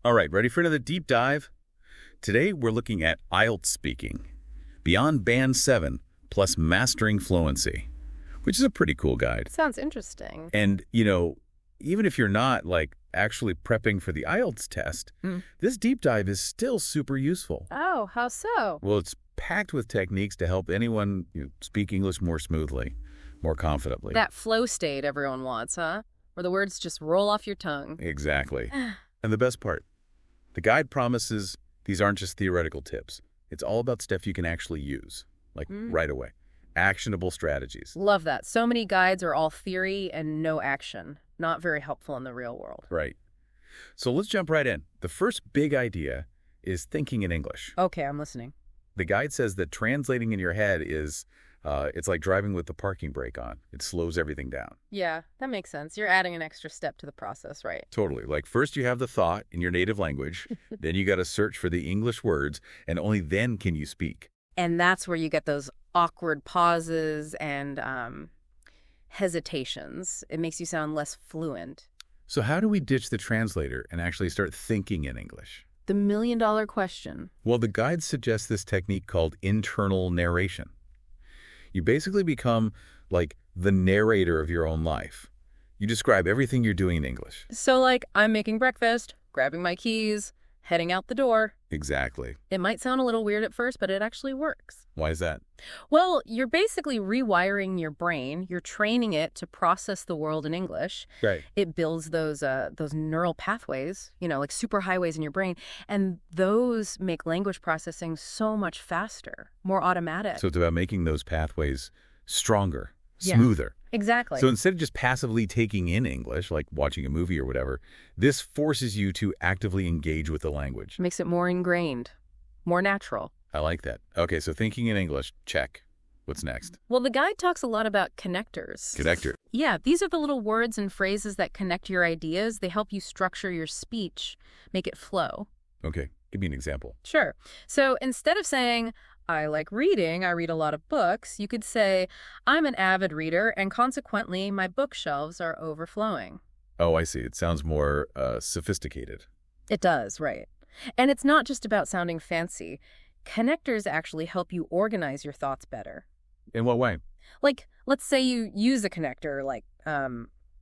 All right, ready for another deep dive? Today we're looking at IELTS Speaking, Beyond Band 7 plus Mastering Fluency, which is a pretty cool guide. Sounds interesting. And, even if you're not, actually prepping for the IELTS test, this deep dive is still super useful. Oh, how so? Well, it's packed with techniques to help anyone speak English more smoothly, more confidently. That flow state everyone wants, huh? Where the words just roll off your tongue. Exactly. And the best part, the guide promises these aren't just theoretical tips. It's all about stuff you can actually use, right away. Actionable strategies. Love that. So many guides are all theory and no action. Not very helpful in the real world. Right. So let's jump right in. The first big idea is thinking in English. Okay, I'm listening. The guide says that translating in your head is, it's like driving with the parking brake on. It slows everything down. Yeah, that makes sense. You're adding an extra step to the process, right? Totally. Like first you have the thought in your native language, then you got to search for the English words, and only then can you speak. And that's where you get those awkward pauses and hesitations. It makes you sound less fluent. So how do we ditch the translator and actually start thinking in English? The million-dollar question. Well, the guide suggests this technique called internal narration. You basically become like the narrator of your own life. You describe everything you're doing in English. So I'm making breakfast, grabbing my keys, heading out the door. Exactly. It might sound a little weird at first, but it actually works. Why is that? Well, you're basically rewiring your brain. You're training it to process the world in English. Right. It builds those neural pathways, like superhighways in your brain. And those make language processing so much faster, more automatic. So it's about making those pathways stronger, Yeah. smoother. Exactly. So instead of just passively taking in English, like watching a movie or whatever, this forces you to actively engage with the language. Makes it more ingrained, more natural. I like that. Okay, so thinking in English, check. What's next? Well, the guide talks a lot about connectors. Connector. Yeah, these are the little words and phrases that connect your ideas. They help you structure your speech, make it flow. Okay, give me an example. Sure. So instead of saying, I like reading, I read a lot of books, you could say, I'm an avid reader, and consequently, my bookshelves are overflowing. Oh, I see. It sounds more sophisticated. It does, right. And it's not just about sounding fancy. Connectors actually help you organize your thoughts better. In what way? Let's say you use a connector,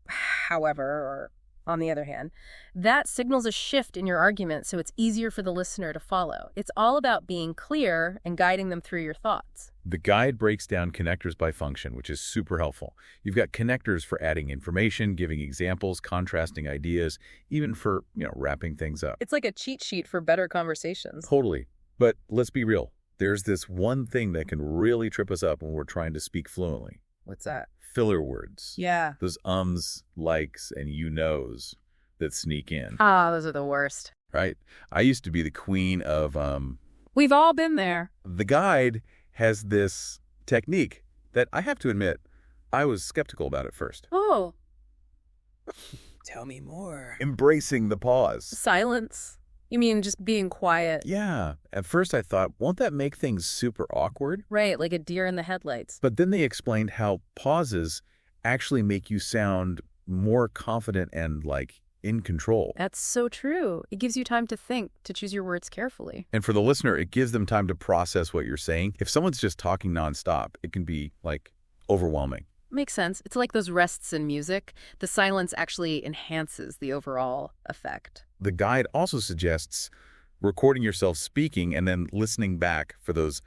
however, or on the other hand, that signals a shift in your argument so it's easier for the listener to follow. It's all about being clear and guiding them through your thoughts. The guide breaks down connectors by function, which is super helpful. You've got connectors for adding information, giving examples, contrasting ideas, even for, wrapping things up. It's like a cheat sheet for better conversations. Totally. But let's be real. There's this one thing that can really trip us up when we're trying to speak fluently. What's that? Filler words. Yeah. Those ums, likes, and you knows that sneak in. Ah, those are the worst. Right? I used to be the queen of, We've all been there. The guide has this technique that I have to admit, I was skeptical about at first. Oh. Tell me more. Embracing the pause. Silence. You mean just being quiet? Yeah. At first I thought, won't that make things super awkward? Right, like a deer in the headlights. But then they explained how pauses actually make you sound more confident and in control. That's so true. It gives you time to think, to choose your words carefully. And for the listener, it gives them time to process what you're saying. If someone's just talking nonstop, it can be overwhelming. Makes sense. It's like those rests in music. The silence actually enhances the overall effect. The guide also suggests recording yourself speaking and then listening back for those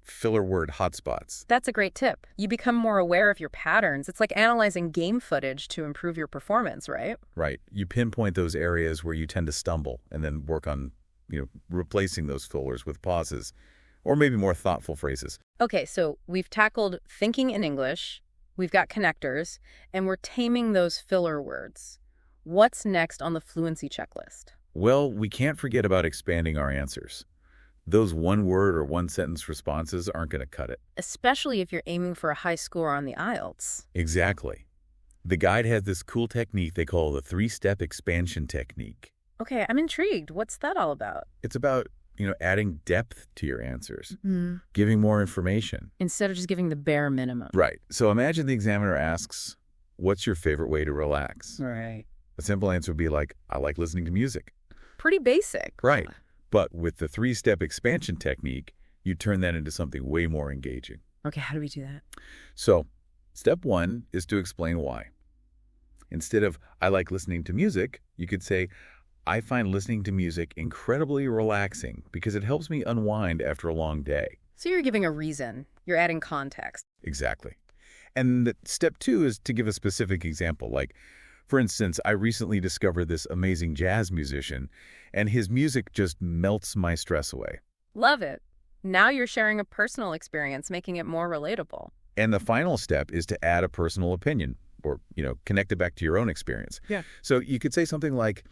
filler word hotspots. That's a great tip. You become more aware of your patterns. It's like analyzing game footage to improve your performance, right? Right. You pinpoint those areas where you tend to stumble and then work on, replacing those fillers with pauses or maybe more thoughtful phrases. Okay, so we've tackled thinking in English, we've got connectors, and we're taming those filler words. What's next on the fluency checklist? Well, we can't forget about expanding our answers. Those one-word or one-sentence responses aren't going to cut it. Especially if you're aiming for a high score on the IELTS. Exactly. The guide has this cool technique they call the three-step expansion technique. Okay, I'm intrigued. What's that all about? It's about, adding depth to your answers, giving more information. Instead of just giving the bare minimum. Right. So imagine the examiner asks, what's your favorite way to relax? Right. A simple answer would be I like listening to music. pretty basic. Right. But with the three-step expansion technique, you turn that into something way more engaging. Okay, how do we do that? So, step one is to explain why. Instead of, I like listening to music, you could say, I find listening to music incredibly relaxing because it helps me unwind after a long day. So you're giving a reason. You're adding context. Exactly. And step two is to give a specific example. Like, for instance, I recently discovered this amazing jazz musician, and his music just melts my stress away. Love it. Now you're sharing a personal experience, making it more relatable. And the final step is to add a personal opinion or, connect it back to your own experience. Yeah. So you could say something like,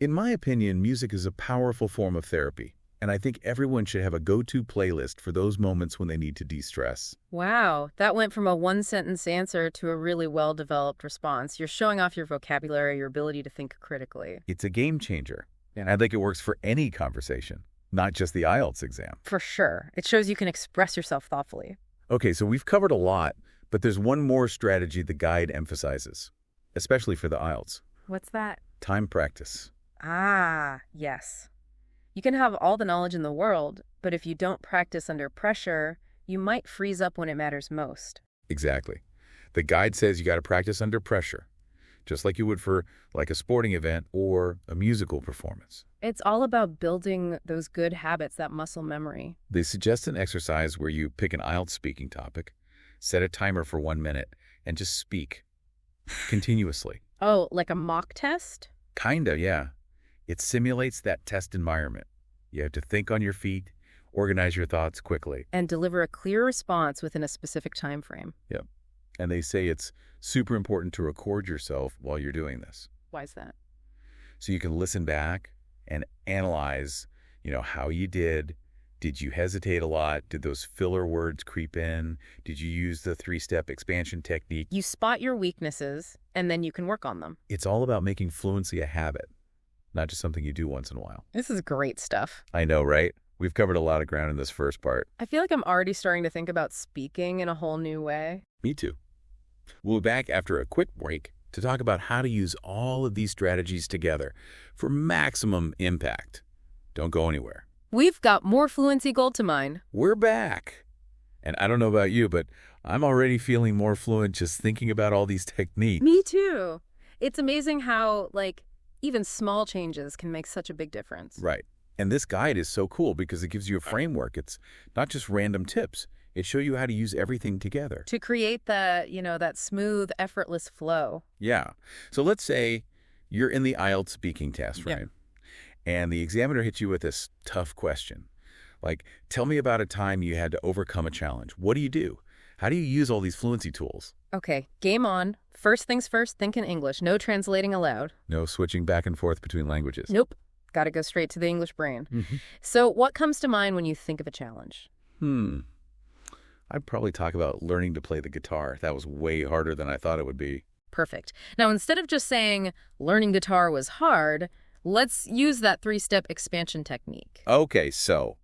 in my opinion, music is a powerful form of therapy, and I think everyone should have a go-to playlist for those moments when they need to de-stress. Wow, that went from a one-sentence answer to a really well-developed response. You're showing off your vocabulary, your ability to think critically. It's a game changer, and I think it works for any conversation, not just the IELTS exam. For sure. It shows you can express yourself thoughtfully. Okay, so we've covered a lot, but there's one more strategy the guide emphasizes, especially for the IELTS. What's that? Time practice. Ah, yes. You can have all the knowledge in the world, but if you don't practice under pressure, you might freeze up when it matters most. Exactly. The guide says you got to practice under pressure, just like you would for like a sporting event or a musical performance. It's all about building those good habits, that muscle memory. They suggest an exercise where you pick an IELTS speaking topic, set a timer for 1 minute, and just speak continuously. Oh, like a mock test? Kinda, yeah. It simulates that test environment. You have to think on your feet, organize your thoughts quickly. And deliver a clear response within a specific time frame. Yep. And they say it's super important to record yourself while you're doing this. Why is that? So you can listen back and analyze, how you did. Did you hesitate a lot? Did those filler words creep in? Did you use the three-step expansion technique? You spot your weaknesses, and then you can work on them. It's all about making fluency a habit, not just something you do once in a while. This is great stuff. I know, right? We've covered a lot of ground in this first part. I feel like I'm already starting to think about speaking in a whole new way. Me too. We'll be back after a quick break to talk about how to use all of these strategies together for maximum impact. Don't go anywhere. We've got more fluency gold to mine. We're back. And I don't know about you, but I'm already feeling more fluent just thinking about all these techniques. Me too. It's amazing how, even small changes can make such a big difference. Right. And this guide is so cool because it gives you a framework. It's not just random tips. It shows you how to use everything together. To create that smooth, effortless flow. Yeah. So let's say you're in the IELTS speaking test, right? Yeah. And the examiner hits you with this tough question. Like, tell me about a time you had to overcome a challenge. What do you do? How do you use all these fluency tools? Okay, game on. First things first, think in English. No translating allowed. No switching back and forth between languages. Nope. Got to go straight to the English brain. Mm-hmm. So what comes to mind when you think of a challenge? I'd probably talk about learning to play the guitar. That was way harder than I thought it would be. Perfect. Now, instead of just saying learning guitar was hard, let's use that three-step expansion technique. Okay, so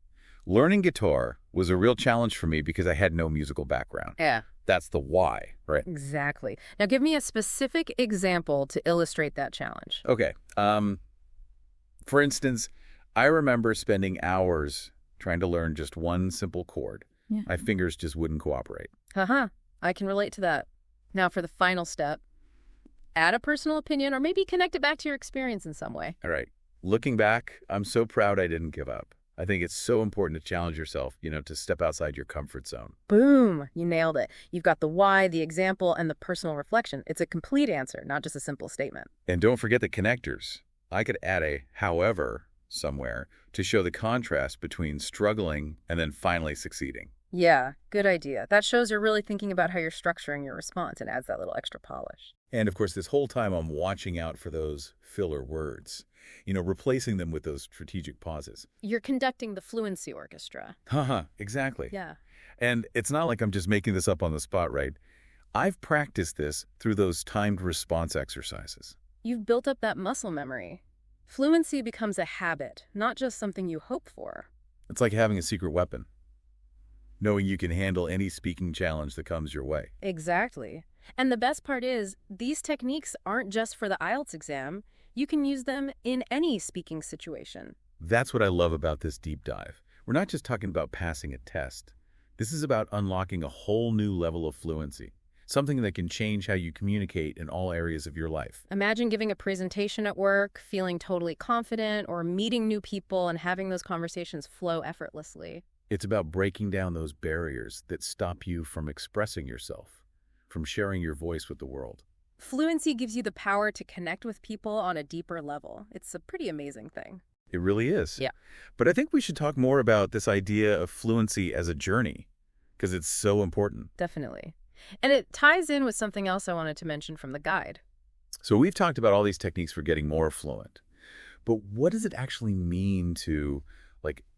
learning guitar was a real challenge for me because I had no musical background. Yeah. That's the why, right? Exactly. Now, give me a specific example to illustrate that challenge. Okay. For instance, I remember spending hours trying to learn just one simple chord. Yeah. My fingers just wouldn't cooperate. Haha, I can relate to that. Now for the final step, add a personal opinion or maybe connect it back to your experience in some way. All right. Looking back, I'm so proud I didn't give up. I think it's so important to challenge yourself, to step outside your comfort zone. Boom, you nailed it. You've got the why, the example, and the personal reflection. It's a complete answer, not just a simple statement. And don't forget the connectors. I could add a however somewhere to show the contrast between struggling and then finally succeeding. Yeah, good idea. That shows you're really thinking about how you're structuring your response and adds that little extra polish. And of course, this whole time I'm watching out for those filler words, replacing them with those strategic pauses. You're conducting the fluency orchestra. Haha, exactly. Yeah. And it's not like I'm just making this up on the spot, right? I've practiced this through those timed response exercises. You've built up that muscle memory. Fluency becomes a habit, not just something you hope for. It's like having a secret weapon, knowing you can handle any speaking challenge that comes your way. Exactly. And the best part is, these techniques aren't just for the IELTS exam. You can use them in any speaking situation. That's what I love about this deep dive. We're not just talking about passing a test. This is about unlocking a whole new level of fluency, something that can change how you communicate in all areas of your life. Imagine giving a presentation at work, feeling totally confident, or meeting new people and having those conversations flow effortlessly. It's about breaking down those barriers that stop you from expressing yourself, from sharing your voice with the world. Fluency gives you the power to connect with people on a deeper level. It's a pretty amazing thing. It really is. Yeah. But I think we should talk more about this idea of fluency as a journey, because it's so important. Definitely. And it ties in with something else I wanted to mention from the guide. So we've talked about all these techniques for getting more fluent. But what does it actually mean to,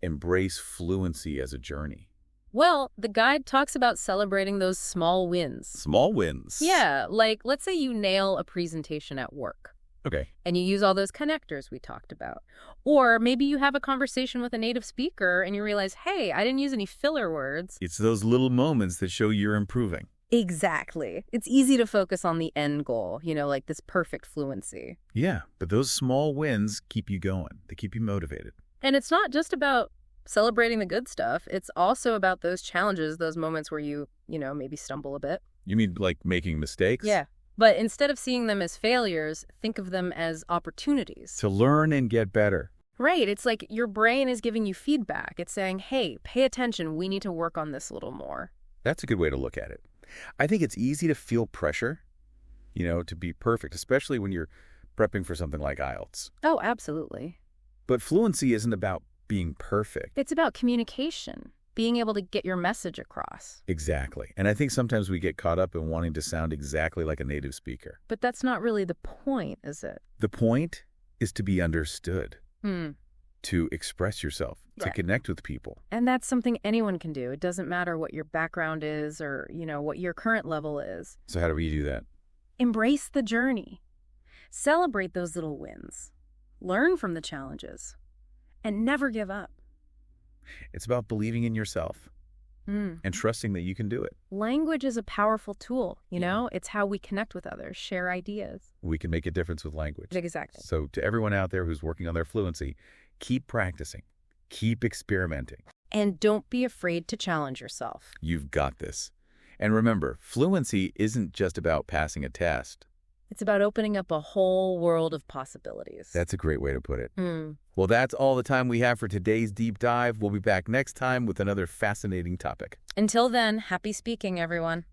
embrace fluency as a journey? Well, the guide talks about celebrating those small wins. Small wins. Yeah, let's say you nail a presentation at work. Okay. And you use all those connectors we talked about. Or maybe you have a conversation with a native speaker and you realize, hey, I didn't use any filler words. It's those little moments that show you're improving. Exactly. It's easy to focus on the end goal, like this perfect fluency. Yeah, but those small wins keep you going. They keep you motivated. And it's not just about celebrating the good stuff. It's also about those challenges, those moments where you, maybe stumble a bit. You mean like making mistakes? Yeah. But instead of seeing them as failures, think of them as opportunities. To learn and get better. Right. It's like your brain is giving you feedback. It's saying, hey, pay attention. We need to work on this a little more. That's a good way to look at it. I think it's easy to feel pressure, to be perfect, especially when you're prepping for something like IELTS. Oh, absolutely. But fluency isn't about being perfect. It's about communication, being able to get your message across. Exactly. And I think sometimes we get caught up in wanting to sound exactly like a native speaker. But that's not really the point, is it? The point is to be understood, Hmm. to express yourself, to Right. connect with people. And that's something anyone can do. It doesn't matter what your background is or, what your current level is. So how do we do that? Embrace the journey. Celebrate those little wins. Learn from the challenges. And never give up. It's about believing in yourself Mm. and trusting that you can do it. Language is a powerful tool, It's how we connect with others, share ideas. We can make a difference with language. Exactly. So to everyone out there who's working on their fluency, keep practicing, keep experimenting. And don't be afraid to challenge yourself. You've got this. And remember, fluency isn't just about passing a test. It's about opening up a whole world of possibilities. That's a great way to put it. Mm. Well, that's all the time we have for today's deep dive. We'll be back next time with another fascinating topic. Until then, happy speaking, everyone.